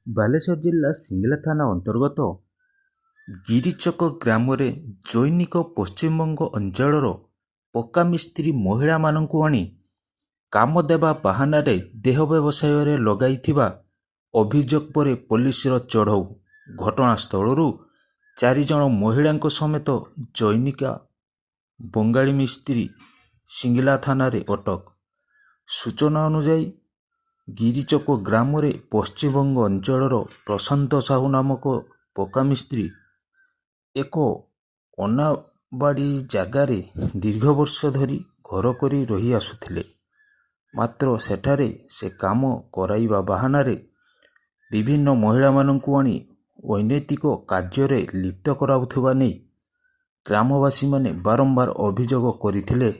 ବାଲେଶ୍ୱର ଜିଲ୍ଲା ସିଙ୍ଗିଲା ଥାନା ଅନ୍ତର୍ଗତ ଗିରିଚକ ଗ୍ରାମରେ ଜୈନିକ ପଶ୍ଚିମବଙ୍ଗ ଅଞ୍ଚଳର ପକ୍କା ମିସ୍ତ୍ରୀ ମହିଳାମାନଙ୍କୁ ଆଣି କାମ ଦେବା ବାହାନାରେ ଦେହ ବ୍ୟବସାୟରେ ଲଗାଇଥିବା ଅଭିଯୋଗ ପରେ ପୋଲିସର ଚଢ଼ଉ। ଘଟଣାସ୍ଥଳରୁ 4 ଜଣ ମହିଳାଙ୍କ ସମେତ ଜୈନିକା ବଙ୍ଗାଳୀ ମିସ୍ତ୍ରୀ ସିଙ୍ଗିଲା ଥାନାରେ ଅଟକ। ସୂଚନା ଅନୁଯାୟୀ ଗିରିଚକ ଗ୍ରାମରେ ପଶ୍ଚିମବଙ୍ଗ ଅଞ୍ଚଳର ପ୍ରଶାନ୍ତ ସାହୁ ନାମକ ପକ୍କା ମିସ୍ତ୍ରୀ ଏକ ଅନାବାଡ଼ି ଜାଗାରେ ଦୀର୍ଘ ବର୍ଷ ଧରି ଘର କରି ରହି ଆସୁଥିଲେ। ମାତ୍ର ସେଠାରେ ସେ କାମ କରାଇବା ବାହାନାରେ ବିଭିନ୍ନ ମହିଳାମାନଙ୍କୁ ଆଣି ଅନୈତିକ କାର୍ଯ୍ୟରେ ଲିପ୍ତ କରାଉଥିବା ନେଇ ଗ୍ରାମବାସୀମାନେ ବାରମ୍ବାର ଅଭିଯୋଗ କରିଥିଲେ।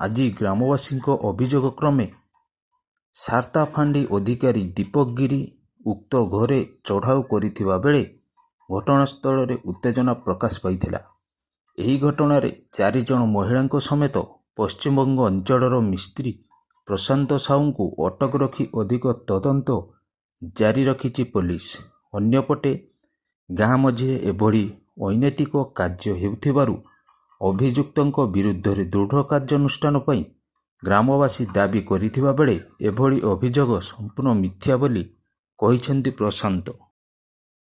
ଆଜି ଗ୍ରାମବାସୀଙ୍କ ଅଭିଯୋଗ କ୍ରମେ ସାର୍ତା ଫାଣ୍ଡି ଅଧିକାରୀ ଦୀପକ ଗିରି ଉକ୍ତ ଘରେ ଚଢ଼ାଉ କରିଥିବା ବେଳେ ଘଟଣାସ୍ଥଳରେ ଉତ୍ତେଜନା ପ୍ରକାଶ ପାଇଥିଲା। ଏହି ଘଟଣାରେ 4 ଜଣ ମହିଳାଙ୍କ ସମେତ ପଶ୍ଚିମବଙ୍ଗ ଅଞ୍ଚଳର ମିସ୍ତ୍ରୀ ପ୍ରଶାନ୍ତ ସାହୁଙ୍କୁ ଅଟକ ରଖି ଅଧିକ ତଦନ୍ତ ଜାରି ରଖିଛି ପୋଲିସ। ଅନ୍ୟପଟେ ଗାଁ ମଝିରେ ଏଭଳି ଅନୈତିକ କାର୍ଯ୍ୟ ହେଉଥିବାରୁ ଅଭିଯୁକ୍ତଙ୍କ ବିରୁଦ୍ଧରେ ଦୃଢ଼ କାର୍ଯ୍ୟାନୁଷ୍ଠାନ ପାଇଁ ଗ୍ରାମବାସୀ ଦାବି କରିଥିବା ବେଳେ ଏଭଳି ଅଭିଯୋଗ ସମ୍ପୂର୍ଣ୍ଣ ମିଥ୍ୟା ବୋଲି କହିଛନ୍ତି ପ୍ରଶାନ୍ତ।